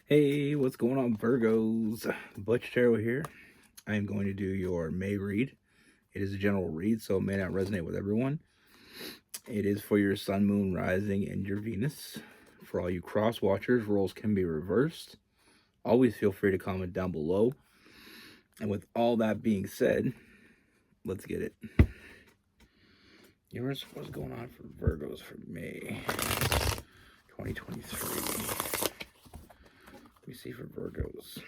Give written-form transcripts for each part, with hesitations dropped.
Hey, what's going on, Virgos? Butch here. I am going to do your May read. It is a general read, so it may not resonate with everyone. It is for your Sun, Moon, Rising, and your Venus. For all you cross watchers, roles can be reversed. Always feel free to comment down below. And with all that being said, let's get it. Here's what's going on for Virgos for May 2023. We see for Virgos.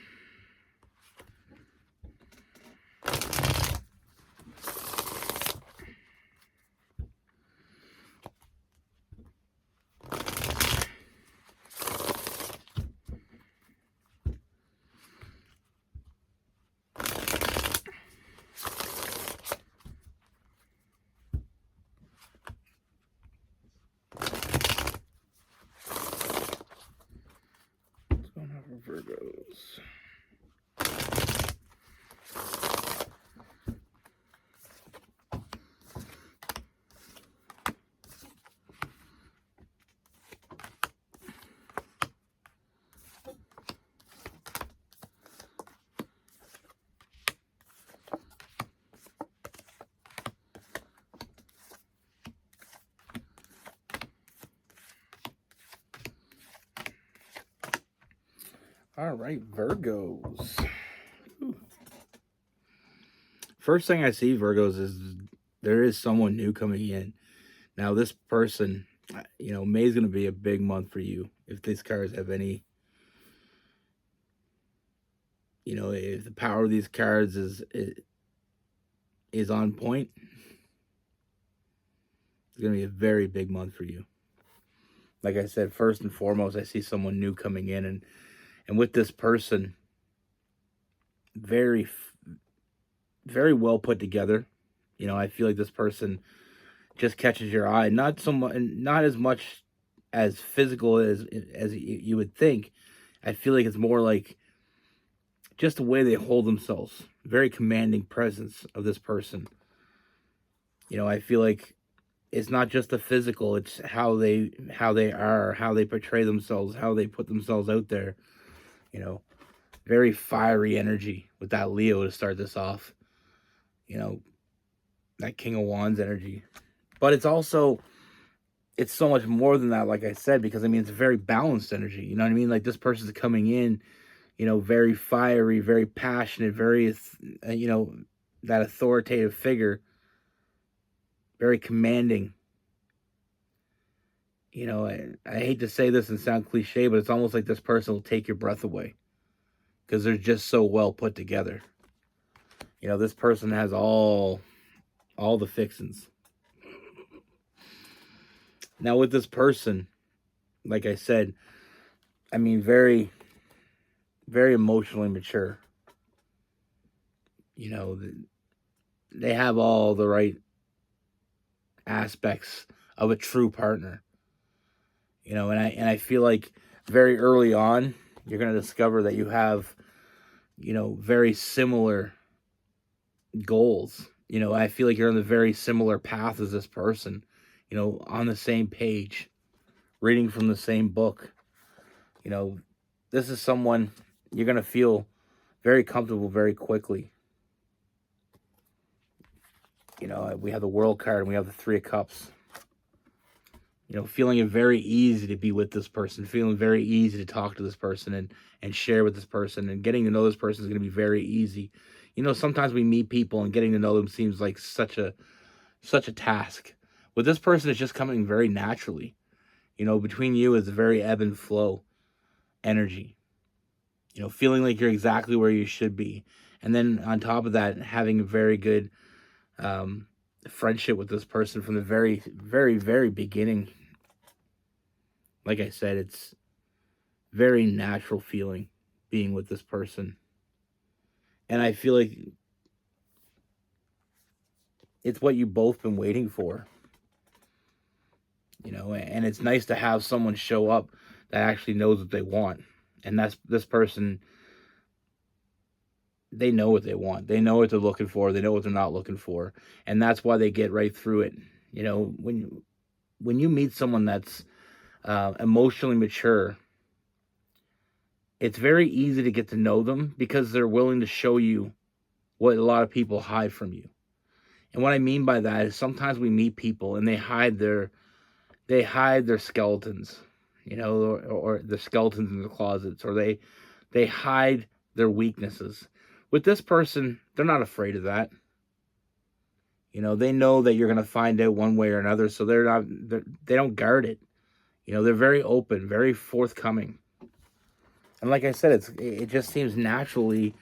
Virgos. All right, Virgos. Ooh. First thing I see, Virgos, is there is someone new coming in. Now, this person, May is going to be a big month for you. If these cards have any, if the power of these cards is on point, it's going to be a very big month for you. Like I said, first and foremost, I see someone new coming in, and with this person, very well put together. I feel like this person just catches your eye, not as much as physical as you would think. I feel like it's more like just the way they hold themselves. Very commanding presence of this person. I feel like it's not just the physical, it's how they are, how they portray themselves, how they put themselves out there. Very fiery energy with that Leo to start this off. That King of Wands energy. But it's so much more than that, like I said, because it's a very balanced energy. You know what I mean? Like, this person's coming in, very fiery, very passionate, very, that authoritative figure, very commanding. I hate to say this and sound cliche, but it's almost like this person will take your breath away because they're just so well put together. This person has all the fixins. Now, with this person, like I said, very, very emotionally mature. They have all the right aspects of a true partner. And I feel like very early on, you're going to discover that you have, very similar goals. I feel like you're on the very similar path as this person, on the same page, reading from the same book. This is someone you're going to feel very comfortable very quickly. We have the World card and we have the Three of Cups. Feeling it very easy to be with this person, feeling very easy to talk to this person and share with this person, and getting to know this person is going to be very easy. Sometimes we meet people and getting to know them seems like such a task. With this person, it's just coming very naturally. Between you is a very ebb and flow energy. Feeling like you're exactly where you should be. And then on top of that, having a very good friendship with this person from the very, very, very beginning. Like I said, it's very natural feeling being with this person. And I feel like it's what you've both been waiting for. And it's nice to have someone show up that actually knows what they want. And that's this person. They know what they want. They know what they're looking for. They know what they're not looking for. And that's why they get right through it. When you meet someone that's emotionally mature, it's very easy to get to know them because they're willing to show you what a lot of people hide from you. And what I mean by that is sometimes we meet people and they hide their skeletons, or the skeletons in the closets, or they hide their weaknesses. With this person, they're not afraid of that. They know that you're going to find out one way or another, so they don't guard it. They're very open, very forthcoming. And like I said, it just seems naturally.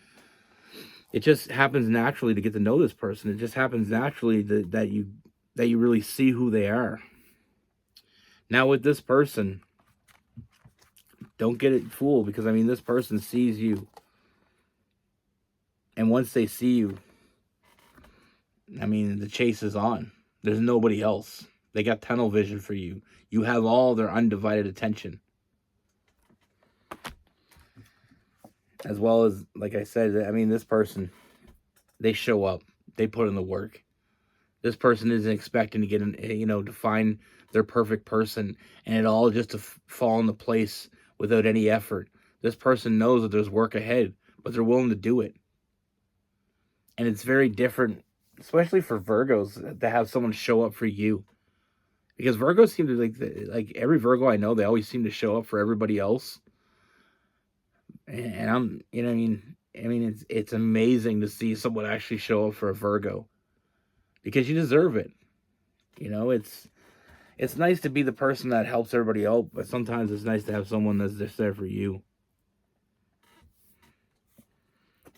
It just happens naturally to get to know this person. It just happens naturally that you really see who they are. Now with this person, don't get it fooled, because I mean this person sees you, and once they see you, I mean the chase is on. There's nobody else. They got tunnel vision for you. You have all their undivided attention. As well as, like I said, I mean, this person, they show up. They put in the work. This person isn't expecting to get to find their perfect person and it all just to fall into place without any effort. This person knows that there's work ahead, but they're willing to do it. And it's very different, especially for Virgos, to have someone show up for you. Because Virgos seem to, like every Virgo I know, they always seem to show up for everybody else. And I'm, it's amazing to see someone actually show up for a Virgo, because you deserve it. It's nice to be the person that helps everybody out, but sometimes it's nice to have someone that's just there for you.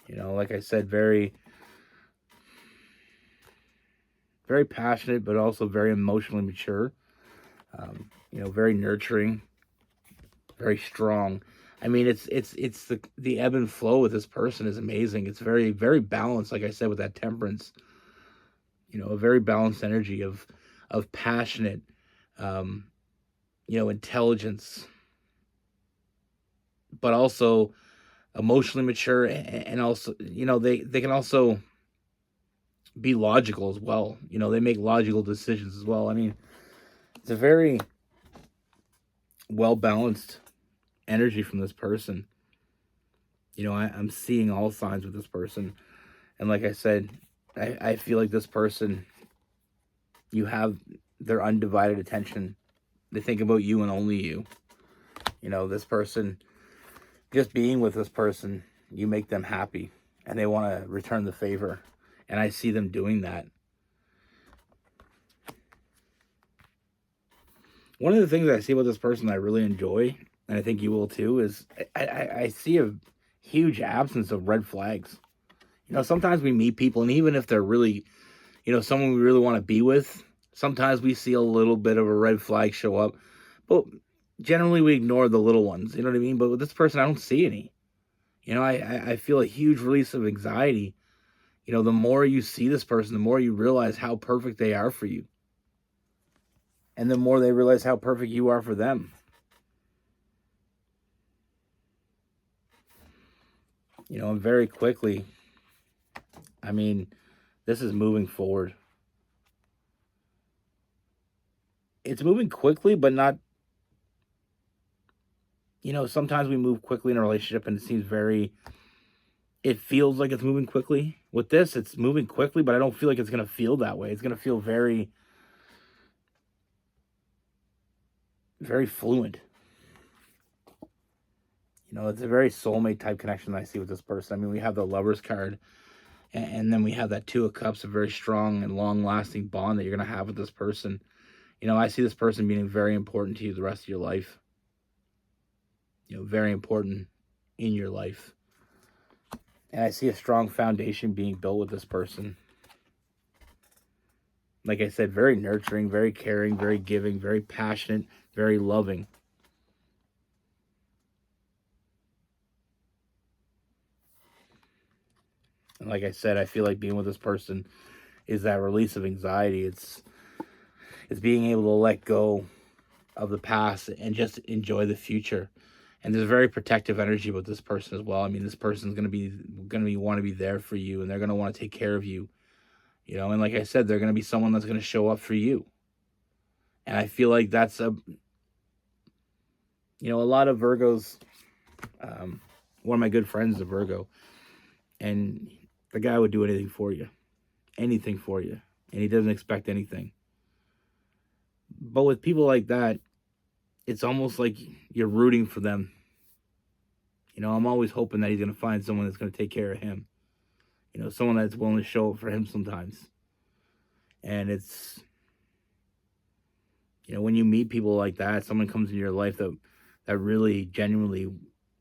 Like I said, very, very passionate, but also very emotionally mature. Very nurturing, very strong. I mean, it's the ebb and flow with this person is amazing. It's very, very balanced. Like I said, with that temperance, a very balanced energy of passionate, intelligence, but also emotionally mature, and also, they can also be logical as well. They make logical decisions as well. I mean, it's a very well balanced energy from this person. I'm seeing all signs with this person. And like I said, I feel like this person, you have their undivided attention. They think about you and only you. This person, just being with this person, you make them happy and they want to return the favor. And I see them doing that. One of the things I see about this person I really enjoy, and I think you will too, is I see a huge absence of red flags. Sometimes we meet people, and even if they're really, someone we really want to be with, sometimes we see a little bit of a red flag show up. But generally we ignore the little ones, you know what I mean? But with this person, I don't see any. I feel a huge release of anxiety. The more you see this person, the more you realize how perfect they are for you. And the more they realize how perfect you are for them. And very quickly, I mean, this is moving forward. It's moving quickly, but not, sometimes we move quickly in a relationship and it feels like it's moving quickly. With this, it's moving quickly, but I don't feel like it's going to feel that way. It's going to feel very, very fluent. It's a very soulmate type connection that I see with this person. I mean, we have the Lovers card, and then we have that Two of Cups, a very strong and long-lasting bond that you're going to have with this person. I see this person being very important to you the rest of your life. Very important in your life. And I see a strong foundation being built with this person. Like I said, very nurturing, very caring, very giving, very passionate, very loving. And like I said, I feel like being with this person is that release of anxiety. It's being able to let go of the past and just enjoy the future. And there's a very protective energy with this person as well. I mean, this person's gonna want to be there for you, and they're gonna want to take care of you. And like I said, they're gonna be someone that's gonna show up for you. And I feel like that's a lot of Virgos, One of my good friends is a Virgo, and the guy would do anything for you, and he doesn't expect anything. But with people like that, it's almost like you're rooting for them. I'm always hoping that he's going to find someone that's going to take care of him. Someone that's willing to show up for him sometimes. And it's, when you meet people like that, someone comes into your life that really genuinely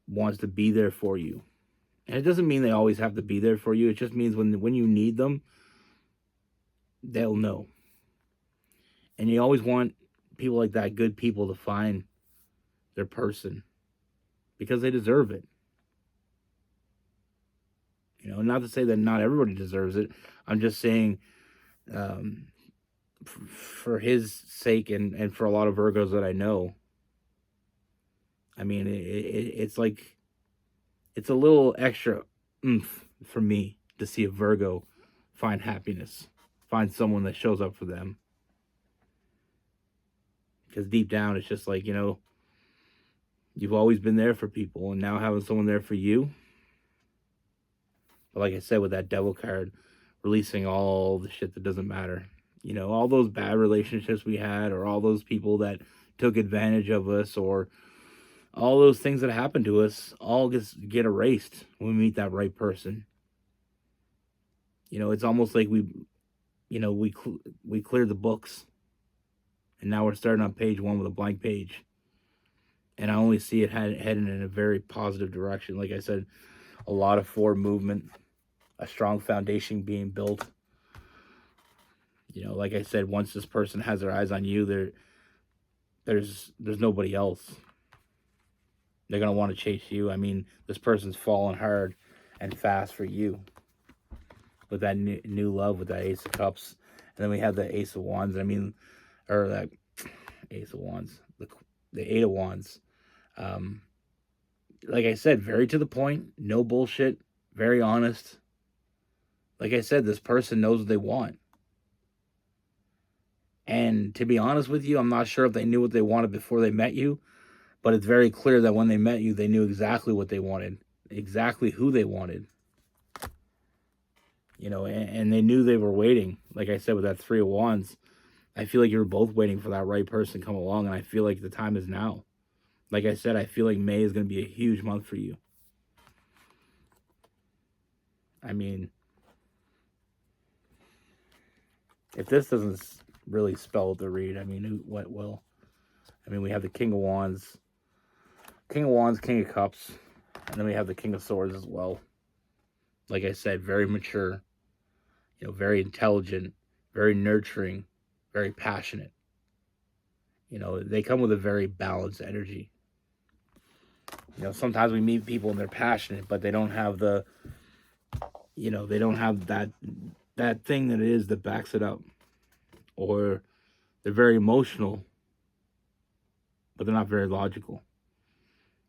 wants to be there for you. And it doesn't mean they always have to be there for you. It just means when you need them, they'll know. And you always want people like that, good people, to find their person because they deserve it. Not to say that not everybody deserves it. I'm just saying, um, for his sake and for a lot of Virgos that I know, I mean, it's like, it's a little extra oomph for me to see a Virgo find happiness, find someone that shows up for them. Because deep down, it's just like, you've always been there for people, and now having someone there for you. But like I said, with that devil card, releasing all the shit that doesn't matter. All those bad relationships we had, or all those people that took advantage of us, or all those things that happened to us, all get erased when we meet that right person. It's almost like we cleared the books, and now we're starting on page one with a blank page. And I only see it heading in a very positive direction. Like I said, a lot of forward movement, a strong foundation being built. Like I said, once this person has their eyes on you, there's nobody else. They're gonna want to chase you. I mean, this person's falling hard and fast for you with that new love, with that Ace of Cups, and then we have the Ace of Wands. I mean, or that Ace of Wands, the Eight of Wands. Like I said, very to the point, no bullshit, very honest. Like I said, this person knows what they want. And to be honest with you, I'm not sure if they knew what they wanted before they met you, but it's very clear that when they met you, they knew exactly what they wanted, exactly who they wanted. And they knew they were waiting. Like I said, with that Three of Wands, I feel like you're both waiting for that right person to come along, and I feel like the time is now. Like I said, I feel like May is going to be a huge month for you. I mean, if this doesn't really spell the read, I mean, what will? I mean, we have the King of Wands, King of Cups, and then we have the King of Swords as well. Like I said, very mature, very intelligent, very nurturing, very passionate. They come with a very balanced energy. Sometimes we meet people and they're passionate, but they don't have they don't have that thing that it is that backs it up. Or they're very emotional, but they're not very logical.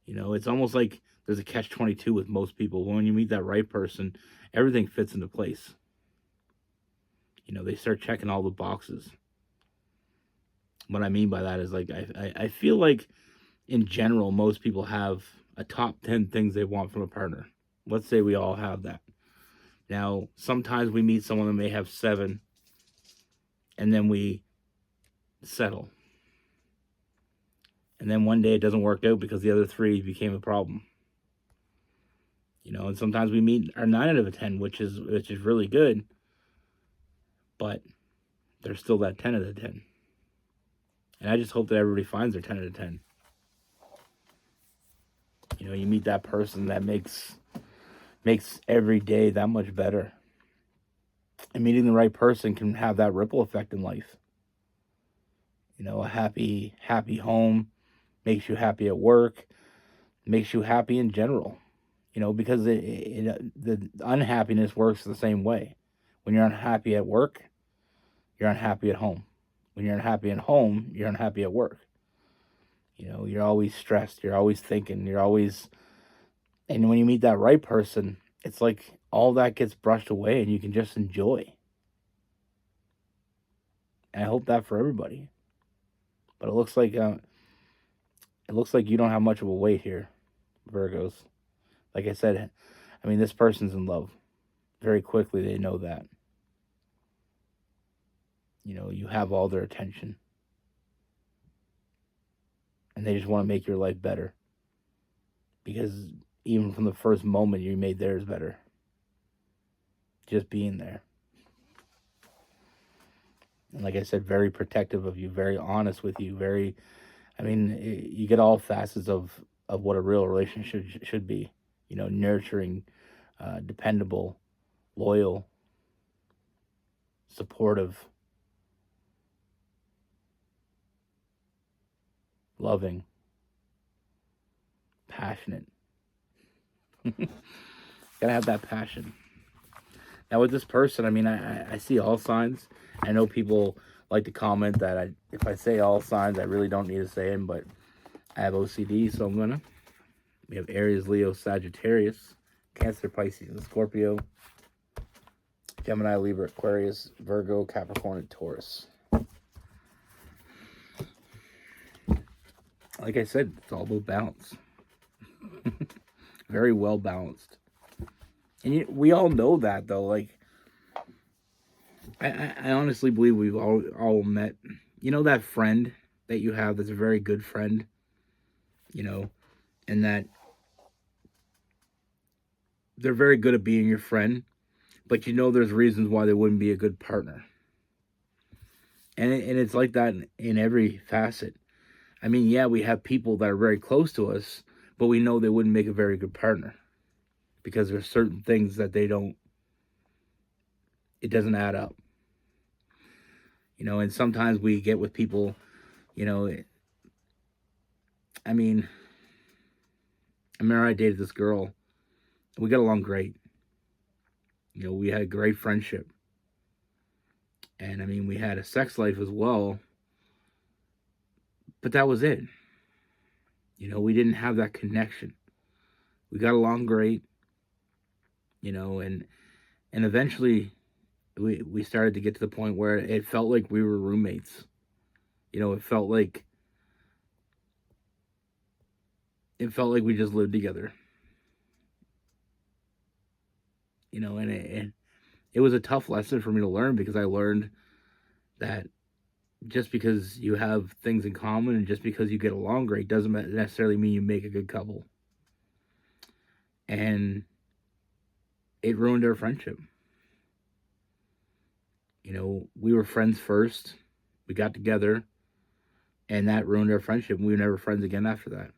It's almost like there's a catch-22 with most people. When you meet that right person, everything fits into place. They start checking all the boxes. What I mean by that is, like, I feel like in general, most people have a top 10 things they want from a partner. Let's say we all have that. Now, sometimes we meet someone that may have 7, and then we settle. And then one day it doesn't work out because the other 3 became a problem. And sometimes we meet our 9 out of 10, which is really good, but there's still that 10 out of 10. And I just hope that everybody finds their 10 out of 10. You meet that person that makes every day that much better. And meeting the right person can have that ripple effect in life. A happy home makes you happy at work, makes you happy in general. Because the unhappiness works the same way. When you're unhappy at work, you're unhappy at home. When you're unhappy at home, you're unhappy at work. You're always stressed. You're always thinking. And when you meet that right person, it's like all that gets brushed away and you can just enjoy. And I hope that for everybody. But it looks like you don't have much of a weight here, Virgos. Like I said, I mean, this person's in love. Very quickly, they know that. You have all their attention, and they just want to make your life better. Because even from the first moment, you made theirs better. Just being there. And like I said, very protective of you, very honest with you, very, I mean, you get all facets of what a real relationship should be. Nurturing, dependable, loyal, supportive, loving, passionate. Gotta have that passion. Now with this person, I mean, I see all signs. I know people like to comment that if I say all signs, I really don't need to say them, but I have OCD, so I'm gonna. We have Aries, Leo, Sagittarius, Cancer, Pisces, and Scorpio, Gemini, Libra, Aquarius, Virgo, Capricorn, and Taurus. Like I said, it's all about balance. Very well balanced. And we all know that, though. Like, I honestly believe we've all met, that friend that you have that's a very good friend, and that they're very good at being your friend, but there's reasons why they wouldn't be a good partner. And it's like that in every facet. I mean, yeah, we have people that are very close to us, but we know they wouldn't make a very good partner because there's certain things that it doesn't add up. And sometimes we get with people, I mean, I remember I dated this girl. We got along great. We had a great friendship. And I mean, we had a sex life as well. But that was it. We didn't have that connection. We got along great, and eventually we started to get to the point where it felt like we were roommates. It felt like we just lived together. And it was a tough lesson for me to learn because I learned that just because you have things in common and just because you get along great doesn't necessarily mean you make a good couple. And it ruined our friendship. We were friends first. We got together, and that ruined our friendship. We were never friends again after that.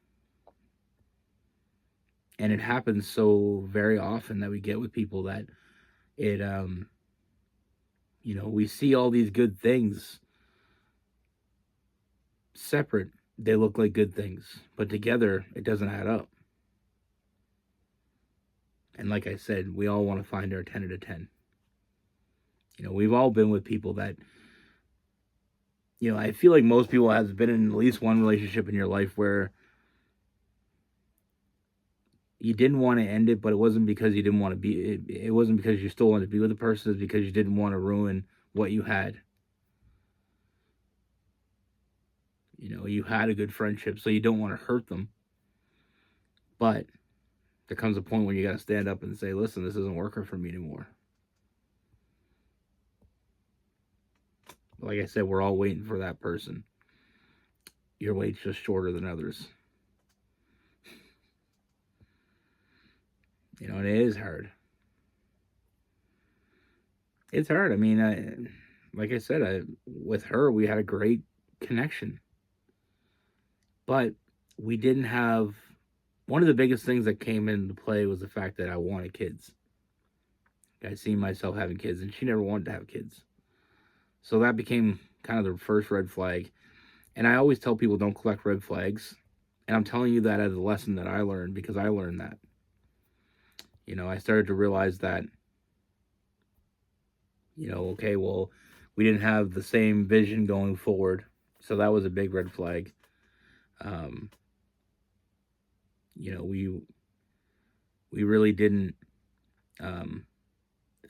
And it happens so very often that we get with people that we see all these good things separate. They look like good things, but together it doesn't add up. And like I said, we all want to find our 10 out of 10. We've all been with people that, I feel like most people have been in at least one relationship in your life where you didn't want to end it, but it wasn't because you didn't want to be, it wasn't because you still wanted to be with the person, it's because you didn't want to ruin what you had. You had a good friendship, so you don't want to hurt them. But there comes a point when you got to stand up and say, listen, this isn't working for me anymore. Like I said, we're all waiting for that person. Your wait's just shorter than others. And it is hard. It's hard. I mean, like I said, with her, we had a great connection. But we didn't have... One of the biggest things that came into play was the fact that I wanted kids. I seen myself having kids, and she never wanted to have kids. So that became kind of the first red flag. And I always tell people don't collect red flags. And I'm telling you that as a lesson that I learned, because I learned that. I started to realize that, okay, well, we didn't have the same vision going forward. So that was a big red flag. We really didn't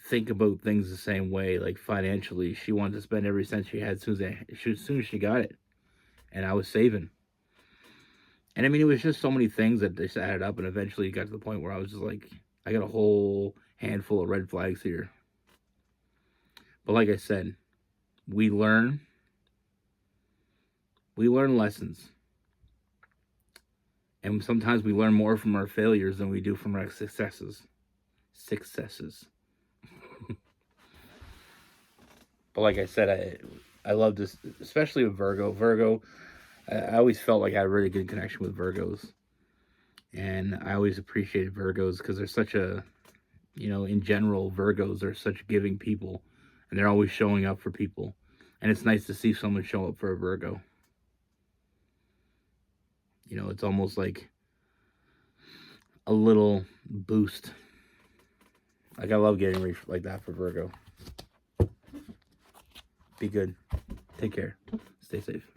think about things the same way. Like financially, she wanted to spend every cent she had as soon as she got it, and I was saving. And I mean, it was just so many things that just added up, and eventually it got to the point where I was just like, I got a whole handful of red flags here. But like I said, we learn lessons, and sometimes we learn more from our failures than we do from our successes. Successes. But like I said, I love this, especially with Virgo. Virgo, I always felt like I had a really good connection with Virgos, and I always appreciated Virgos because they're such a, in general, Virgos are such giving people, and they're always showing up for people, and it's nice to see someone show up for a Virgo. It's almost like a little boost. Like I love getting like that for Virgo. Be good. Take care. Stay safe.